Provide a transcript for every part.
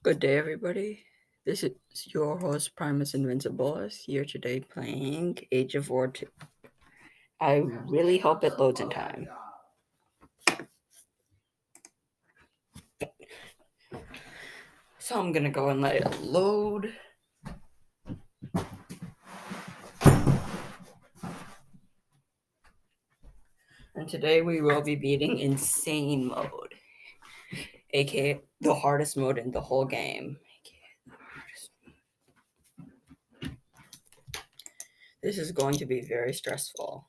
Good day, everybody. This is your host, Primus Invincible, here today playing Age of War 2. I really hope it loads in time. So I'm gonna go and let it load. And today we will be beating Insane Mode, aka the hardest mode in the whole game. This is going to be very stressful.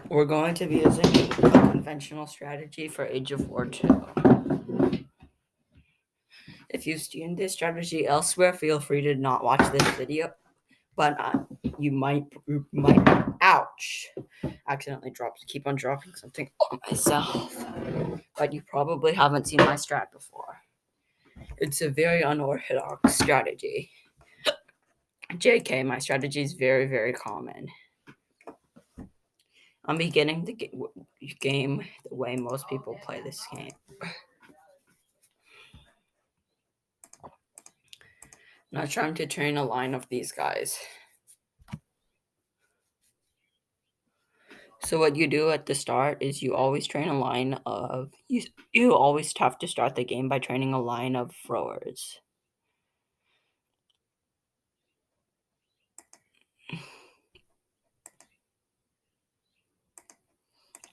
We're going to be using a conventional strategy for Age of War 2. If you've seen this strategy elsewhere, feel free to not watch this video. But you might, ouch, accidentally keep on dropping something on myself. But you probably haven't seen my strat before. It's a very unorthodox strategy. JK, my strategy is very, very common. I'm beginning the game the way most people play this game. Not trying to train a line of these guys. So what you do at the start is you always train a line of you always have to start the game by training a line of throwers.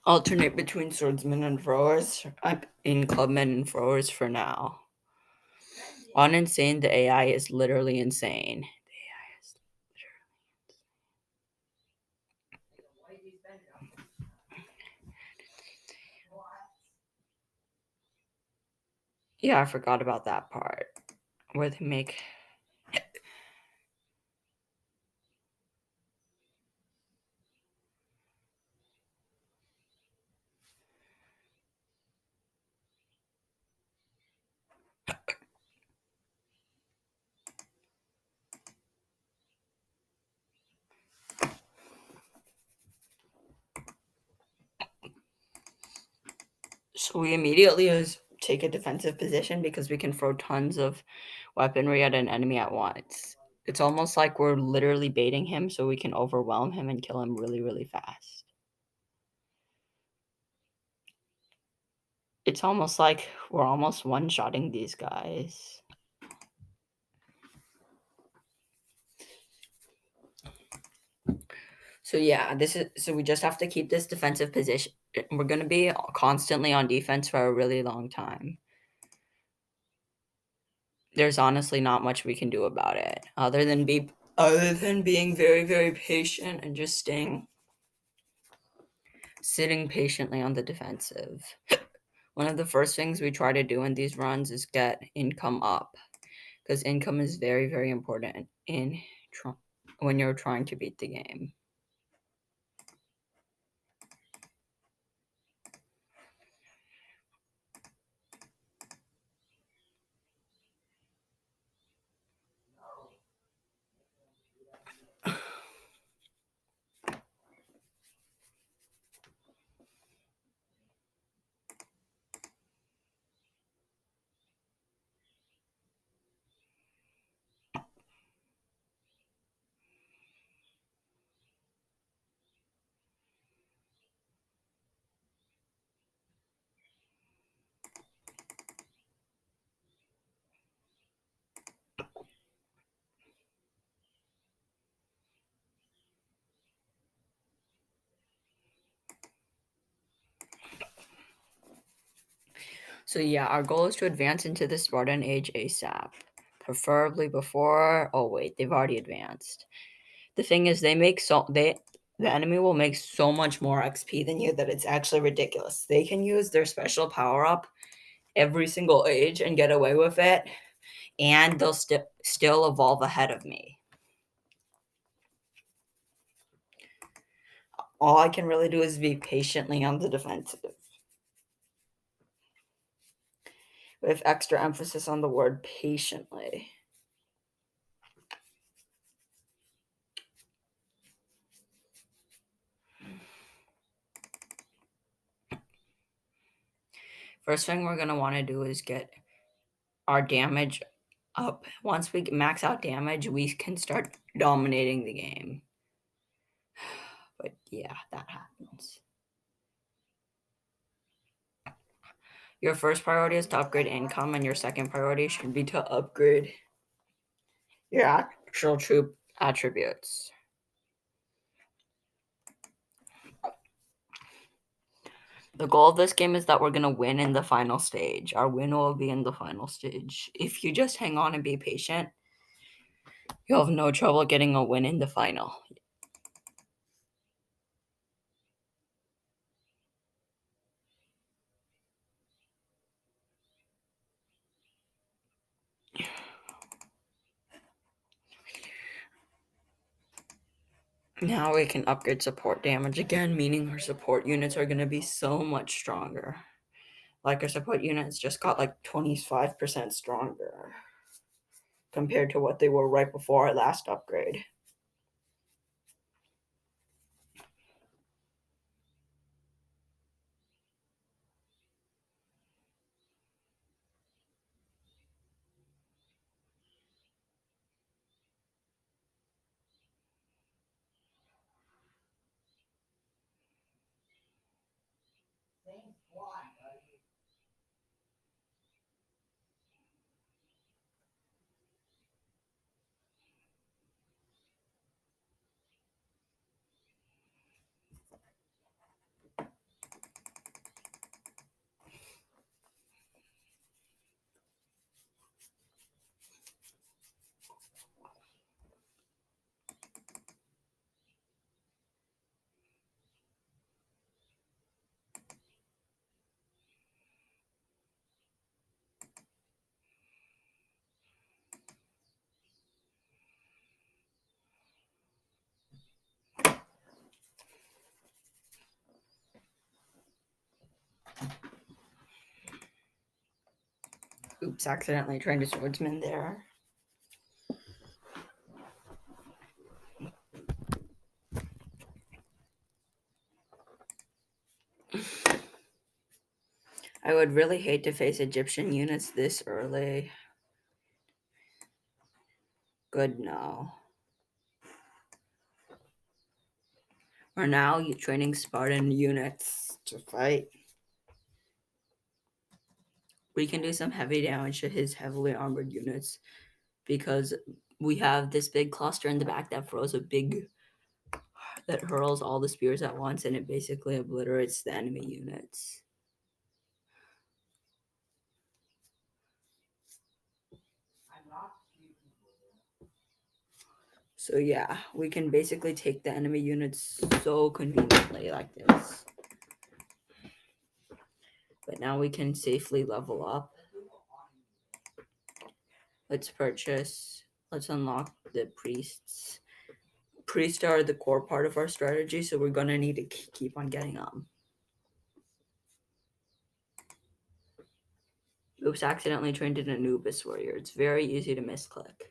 Alternate between swordsmen and throwers. I'm in clubmen and throwers for now. On Insane, the AI is literally insane. Yeah, I forgot about that part where they make. So we immediately take a defensive position because we can throw tons of weaponry at an enemy at once. It's almost like we're literally baiting him so we can overwhelm him and kill him really, really fast. It's almost like we're almost one-shotting these guys. So yeah, so we just have to keep this defensive position. We're going to be constantly on defense for a really long time. There's honestly not much we can do about it other than being very, very patient and just sitting patiently on the defensive. One of the first things we try to do in these runs is get income up, because income is very, very important when you're trying to beat the game. So yeah, our goal is to advance into the Spartan Age ASAP, preferably before. Oh wait, they've already advanced. The thing is, the enemy will make so much more XP than you that it's actually ridiculous. They can use their special power up every single age and get away with it, and they'll still evolve ahead of me. All I can really do is be patiently on the defensive, with extra emphasis on the word patiently. First thing we're going to want to do is get our damage up. Once we max out damage, we can start dominating the game. But yeah, that happens. Your first priority is to upgrade income, and your second priority should be to upgrade your actual troop attributes. The goal of this game is that we're going to win in the final stage. Our win will be in the final stage. If you just hang on and be patient, you'll have no trouble getting a win in the final. Now we can upgrade support damage again, meaning our support units are going to be so much stronger. Like our support units just got like 25% stronger compared to what they were right before our last upgrade. Oops, accidentally trained a swordsman there. I would really hate to face Egyptian units this early. Good, no. We're now training Spartan units to fight. We can do some heavy damage to his heavily armored units because we have this big cluster in the back that hurls all the spears at once, and it basically obliterates the enemy units. So yeah, we can basically take the enemy units so conveniently like this. But now we can safely level up. Let's purchase. Let's unlock the priests. Priests are the core part of our strategy, so we're gonna need to keep on getting them. Oops, accidentally trained an Anubis warrior. It's very easy to misclick.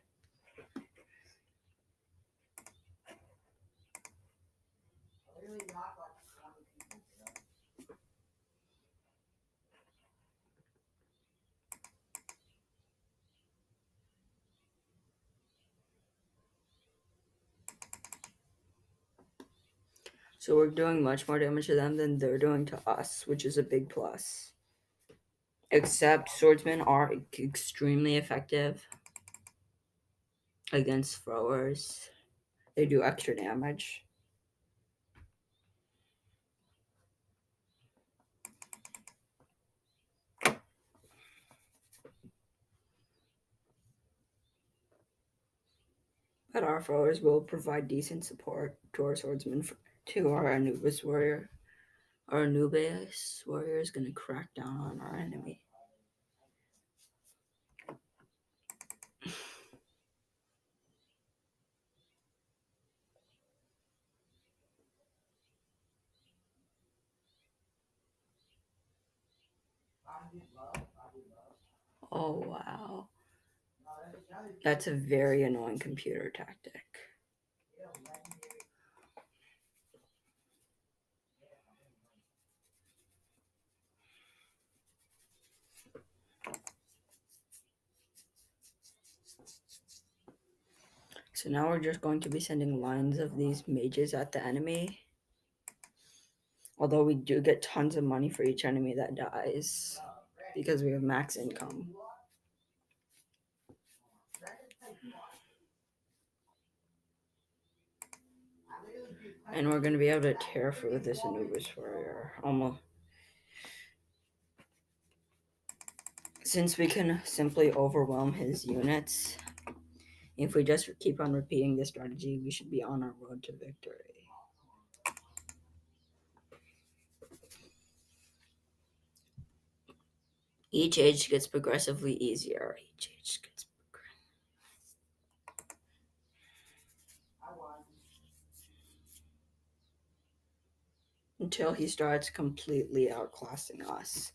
So we're doing much more damage to them than they're doing to us, which is a big plus. Except swordsmen are extremely effective against throwers. They do extra damage. But our throwers will provide decent support to our swordsmen, to our Anubis warrior. Our Anubis warrior is going to crack down on our enemy. Oh, wow. That's a very annoying computer tactic. So now we're just going to be sending lines of these mages at the enemy. Although we do get tons of money for each enemy that dies because we have max income. And we're going to be able to tear through this Anubis warrior. Almost. Since we can simply overwhelm his units, if we just keep on repeating this strategy, we should be on our road to victory. Each age gets progressively easier. Each age gets until he starts completely outclassing us.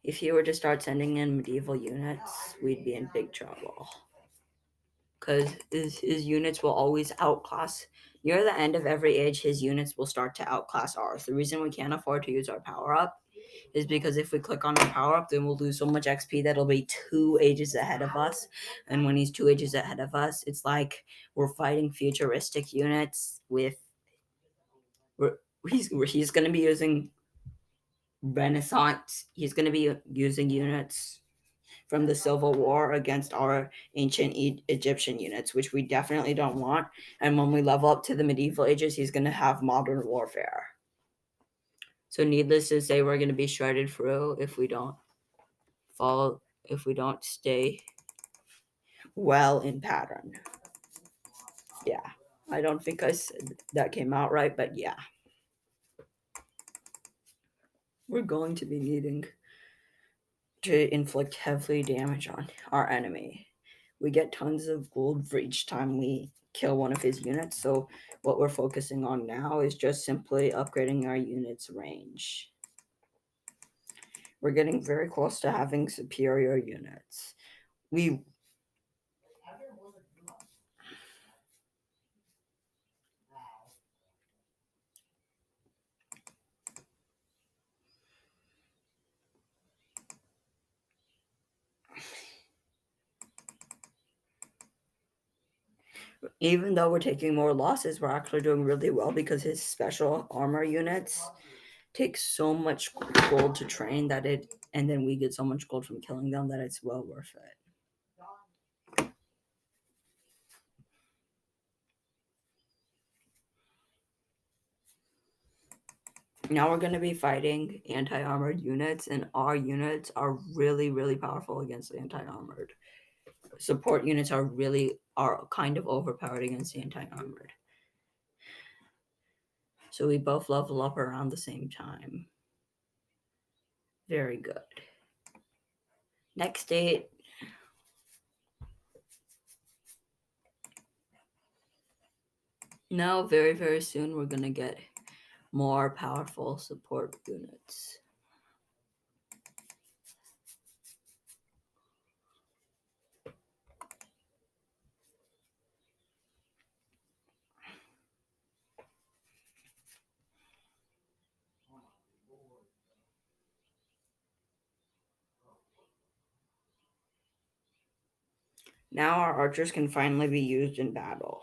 If he were to start sending in medieval units, we'd be in big trouble. Because his units will always outclass. Near the end of every age, his units will start to outclass ours. The reason we can't afford to use our power up is because if we click on our power up, then we'll lose so much XP that it'll be 2 ages ahead of us. And when he's 2 ages ahead of us, it's like we're fighting futuristic units with. He's going to be using Renaissance. He's going to be using units from the Civil War against our ancient Egyptian units, which we definitely don't want. And when we level up to the medieval ages, he's going to have modern warfare. So needless to say, we're going to be shredded through if we don't stay well in pattern. Yeah, I don't think I said that came out right, but yeah. We're going to be needing to inflict heavy damage on our enemy. We get tons of gold for each time we kill one of his units, so what we're focusing on now is just simply upgrading our unit's range. We're getting very close to having superior units. Even though we're taking more losses, we're actually doing really well because his special armor units take so much gold to train and then we get so much gold from killing them that it's well worth it. Now we're going to be fighting anti-armored units, and our units are really, really powerful against the anti-armored. Support units are kind of overpowered against the anti-armored. So we both level up around the same time. Very good. Next date. Now, very, very soon, we're going to get more powerful support units. Now our archers can finally be used in battle.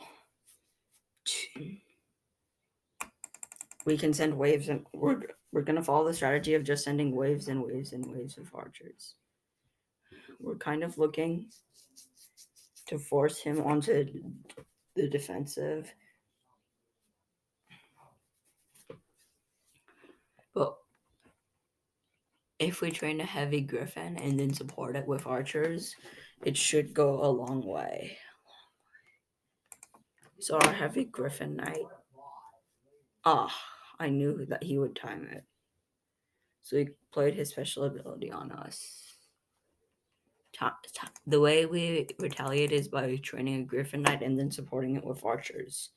We can send waves, and we're going to follow the strategy of just sending waves and waves and waves of archers. We're kind of looking to force him onto the defensive. But if we train a heavy griffin and then support it with archers, it should go a long way. So our heavy griffin knight. I knew that he would time it. So he played his special ability on us. The way we retaliate is by training a griffin knight and then supporting it with archers.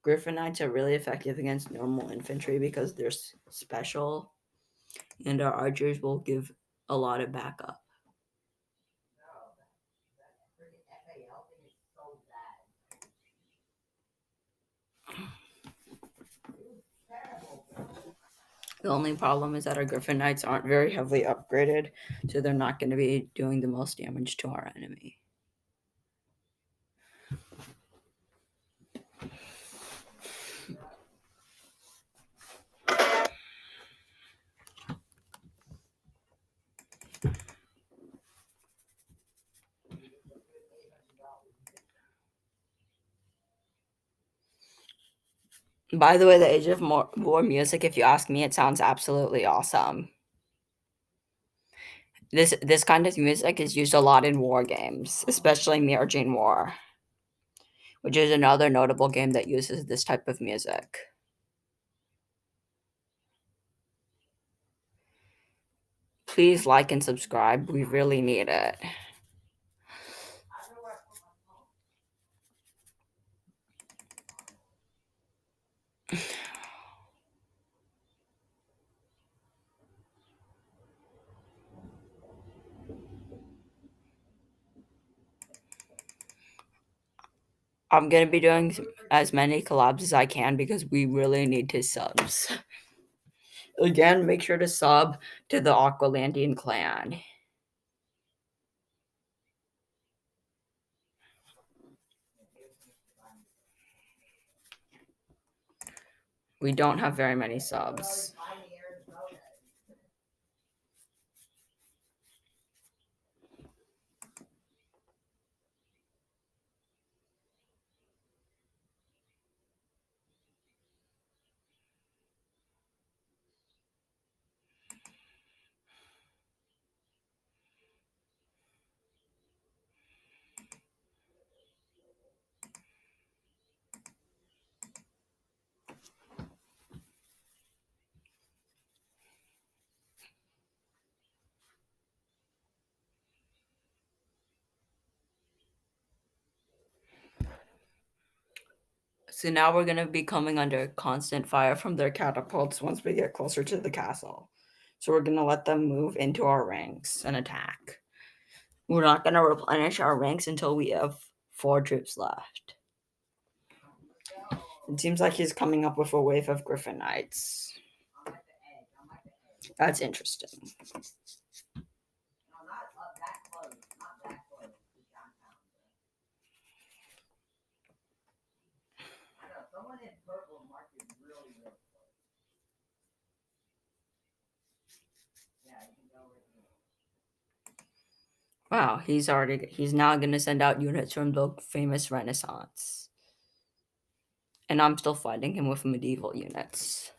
Griffin knights are really effective against normal infantry because they're special, and our archers will give a lot of backup. The only problem is that our Griffin Knights aren't very heavily upgraded, so they're not going to be doing the most damage to our enemy. By the way, the Age of War music, if you ask me, it sounds absolutely awesome. This kind of music is used a lot in war games, especially Mirroring War, which is another notable game that uses this type of music. Please like and subscribe. We really need it. I'm gonna be doing as many collabs as I can because we really need to subs. Again, make sure to sub to the Aqualandian clan. We don't have very many subs. So now we're gonna be coming under constant fire from their catapults once we get closer to the castle. So we're gonna let them move into our ranks and attack. We're not gonna replenish our ranks until we have 4 troops left. It seems like he's coming up with a wave of Griffin Knights. That's interesting. Wow, he's now gonna send out units from the famous Renaissance. And I'm still fighting him with medieval units.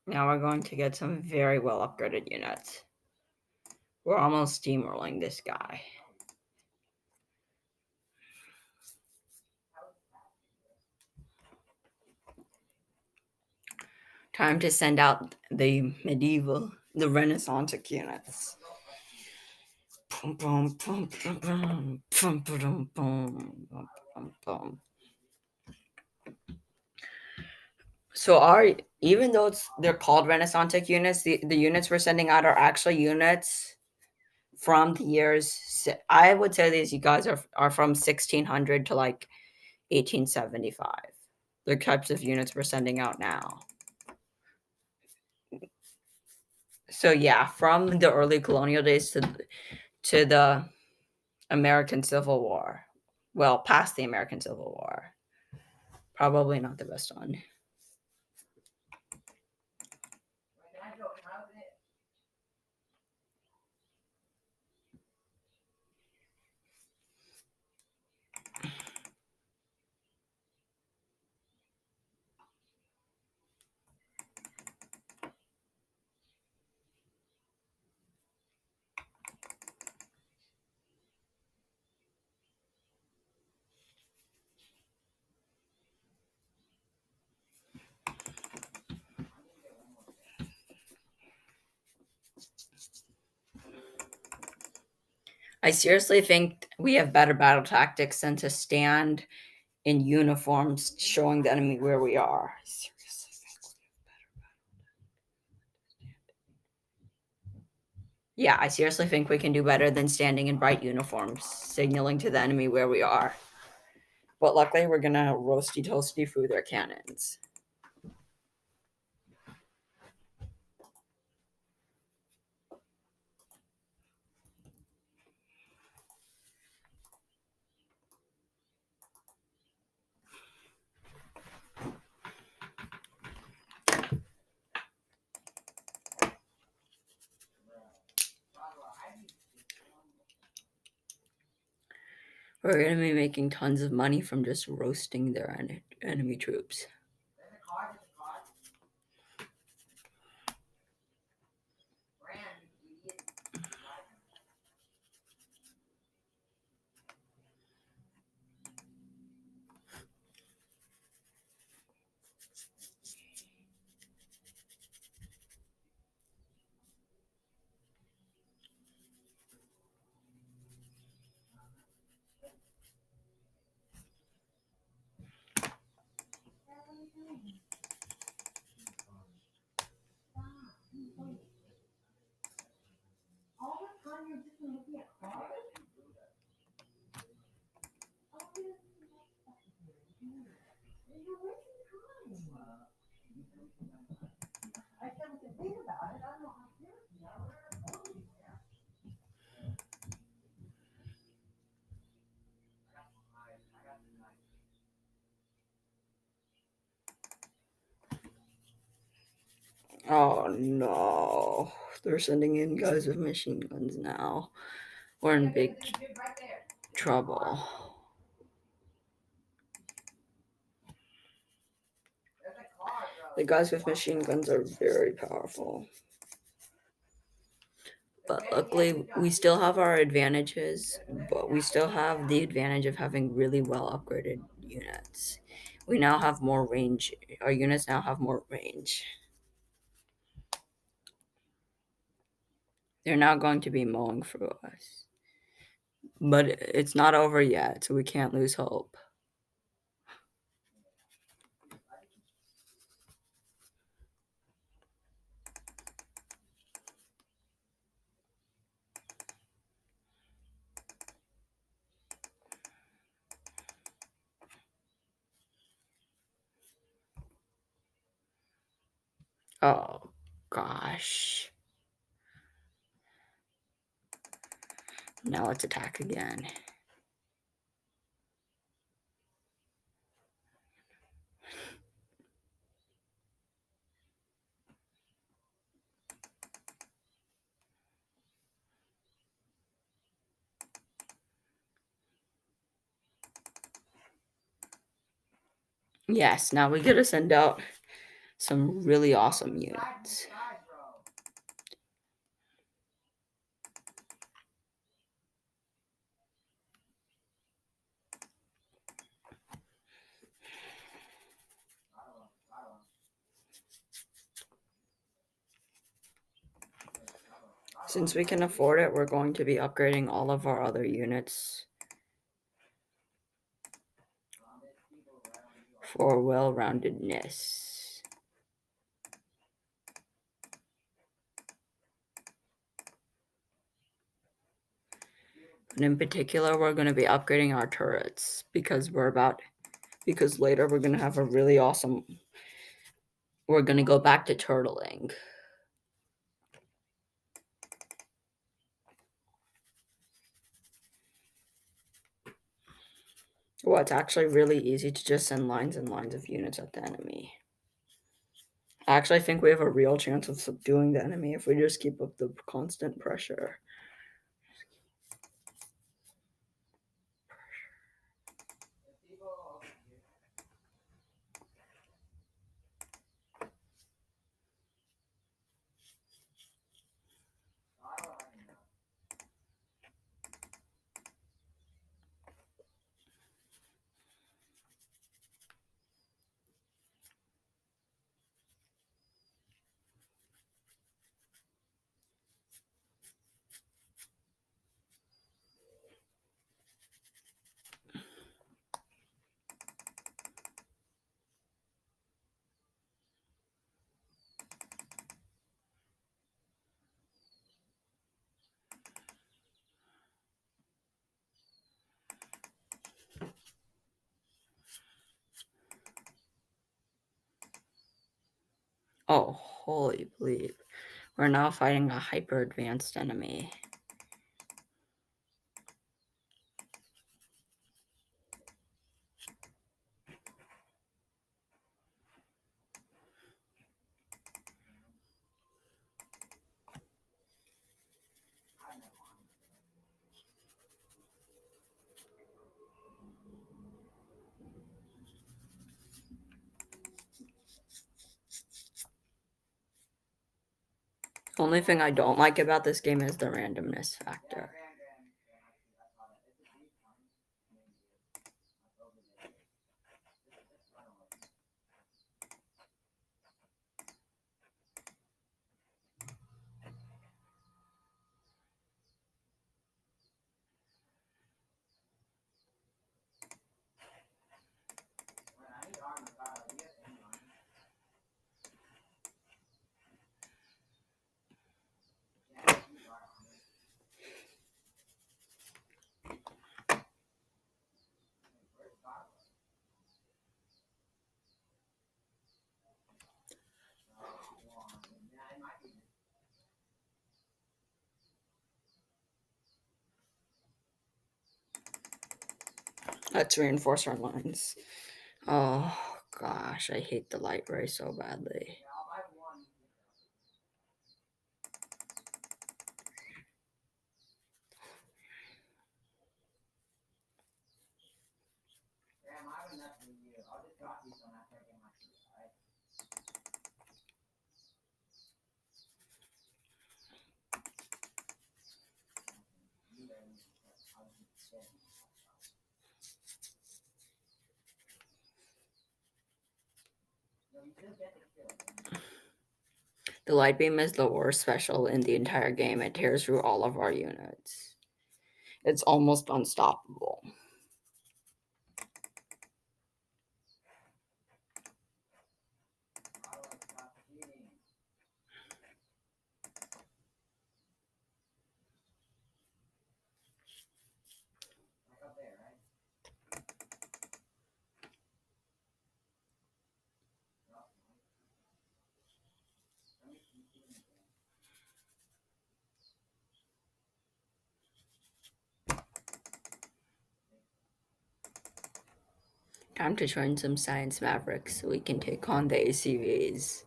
Now we're going to get some very well upgraded units. We're almost steamrolling this guy. Time to send out the Renaissance units. So even though they're called Renaissance units, the units we're sending out are actually units from the years. I would say these you guys are from 1600 to like 1875. The types of units we're sending out now. So yeah, from the early colonial days to the American Civil War. Well, past the American Civil War. Probably not the best one. I seriously think we have better battle tactics than to stand in uniforms showing the enemy where we are. Seriously. Yeah, I seriously think we can do better than standing in bright uniforms, signaling to the enemy where we are. But luckily, we're gonna roasty toasty through their cannons. We're gonna be making tons of money from just roasting their enemy troops. Oh no. They're sending in guys with machine guns now. We're in big trouble. The guys with machine guns are very powerful. But luckily, we still have our advantages, but we still have the advantage of having really well upgraded units. We now have more range. Our units now have more range. They're now going to be mowing through us. But it's not over yet, so we can't lose hope. Oh, gosh. Now let's attack again. Yes, now we gotta send out some really awesome units. Since we can afford it, we're going to be upgrading all of our other units for well-roundedness. And in particular, we're going to be upgrading our turrets because later we're going to have a really awesome. We're going to go back to turtling. Well, it's actually really easy to just send lines and lines of units at the enemy. I actually think we have a real chance of subduing the enemy if we just keep up the constant pressure. Oh, holy bleep. We're now fighting a hyper advanced enemy. Only thing I don't like about this game is the randomness factor. Let's reinforce our lines. Oh gosh, I hate the light ray so badly. The light beam is the worst special in the entire game. It tears through all of our units. It's almost unstoppable. Time to join some science mavericks so we can take on the ACVs.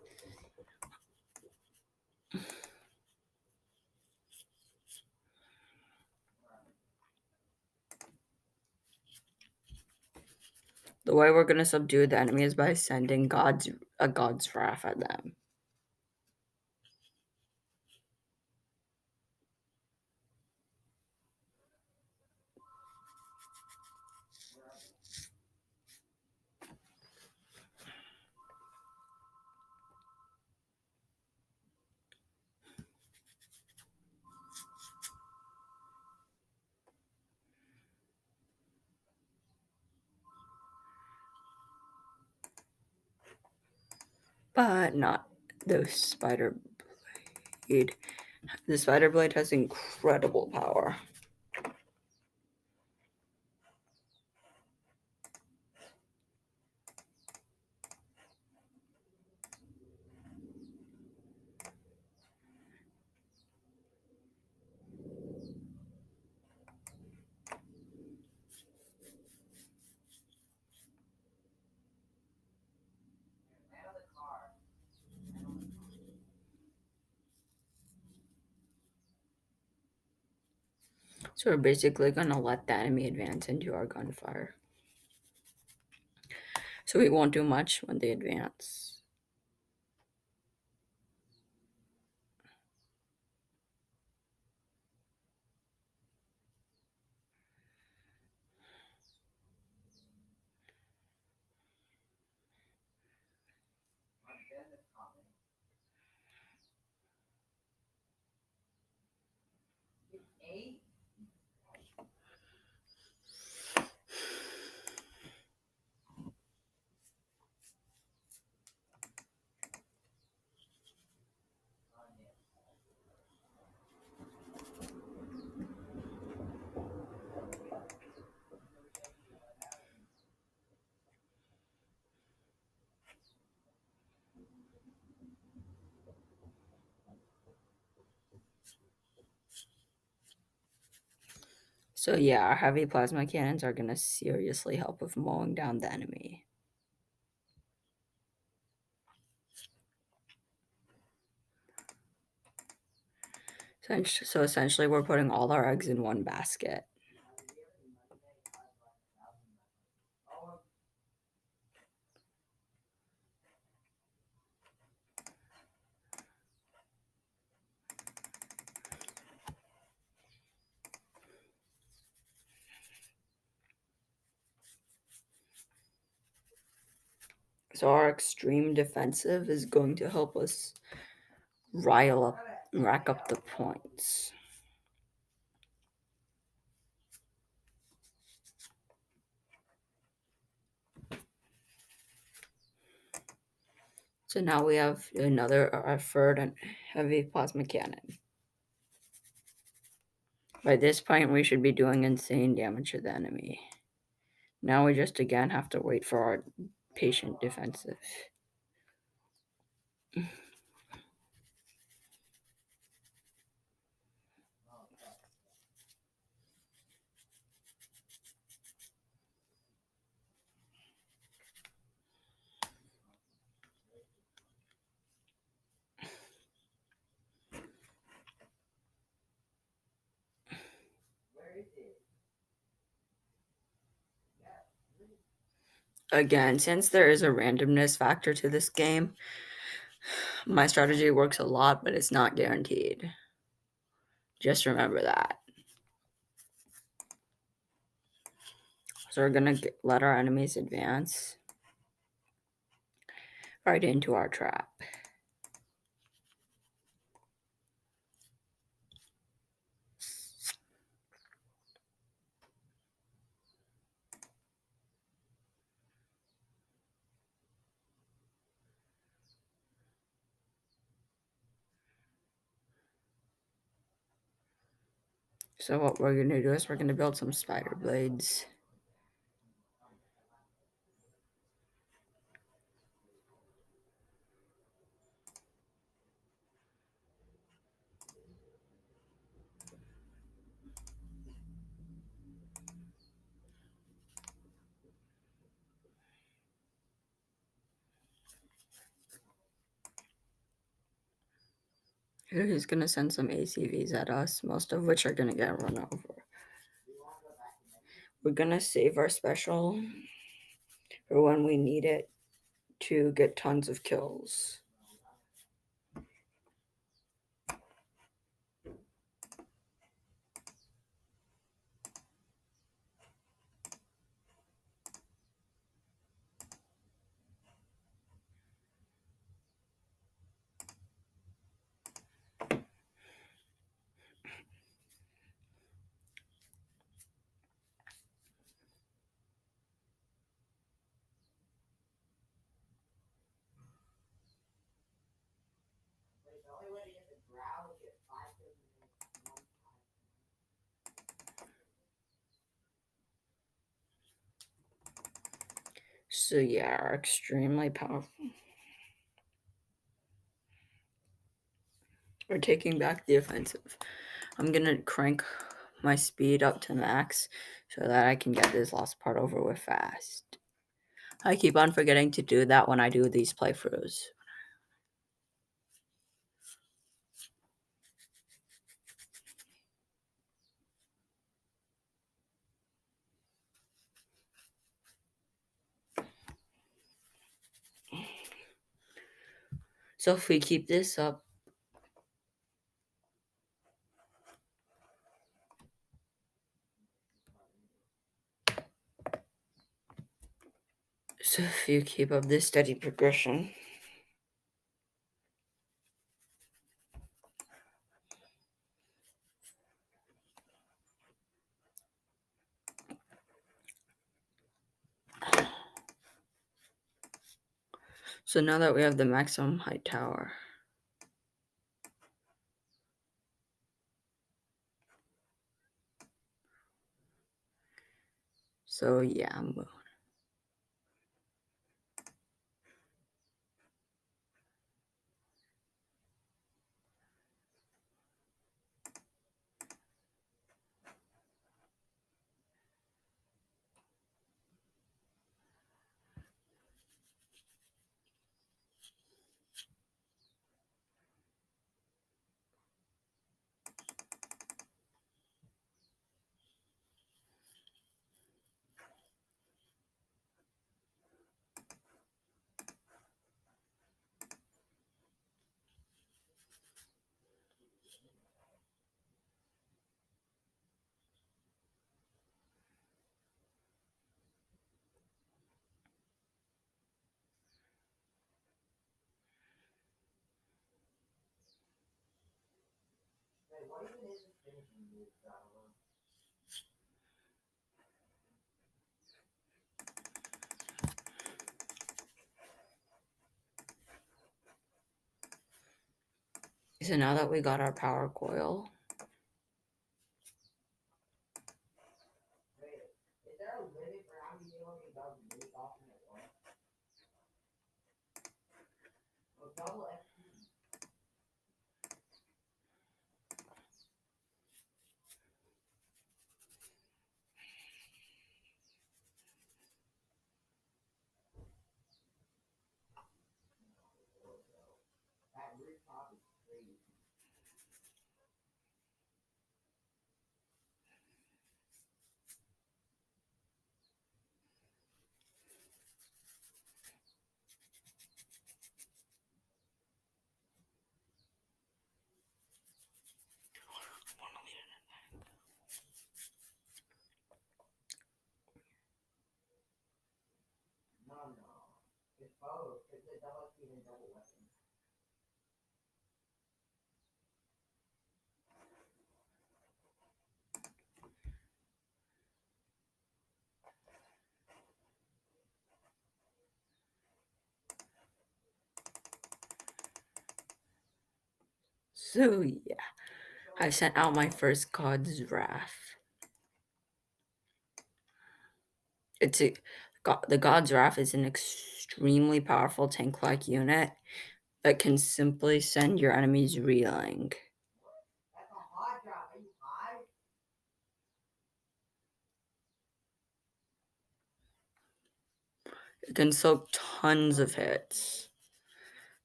The way we're gonna subdue the enemy is by sending a god's wrath at them. But not the spider blade. The spider blade has incredible power. So we're basically gonna let the enemy advance into our gunfire. So we won't do much when they advance. So yeah, our heavy plasma cannons are going to seriously help with mowing down the enemy. So essentially, we're putting all our eggs in one basket. So our extreme defensive is going to help us rack up the points. So now we have our third and heavy plasma cannon. By this point, we should be doing insane damage to the enemy. Now we just again have to wait for our patient defensive. Again, since there is a randomness factor to this game, my strategy works a lot, but it's not guaranteed. Just remember that. So we're gonna let our enemies advance right into our trap. So what we're gonna do is we're gonna build some spider blades. He's gonna send some ACVs at us, most of which are gonna get run over. We're gonna save our special for when we need it to get tons of kills. So yeah, are extremely powerful. We're taking back the offensive. I'm gonna crank my speed up to max so that I can get this last part over with fast. I keep on forgetting to do that when I do these playthroughs. So if we keep this up, so if you keep up this steady progression, so now that we have the maximum height tower, so yeah, So now that we got our power coil, so yeah, I sent out my first God's Wrath. The God's Wrath is an extremely powerful tank-like unit that can simply send your enemies reeling. It can soak tons of hits.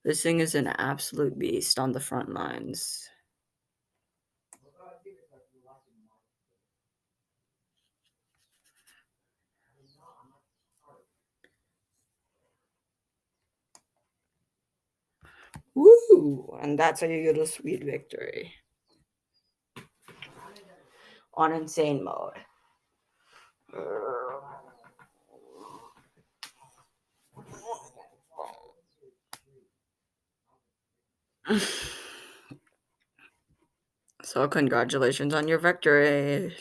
This thing is an absolute beast on the front lines. Woo! And that's how you get a sweet victory. On insane mode. So congratulations on your victory.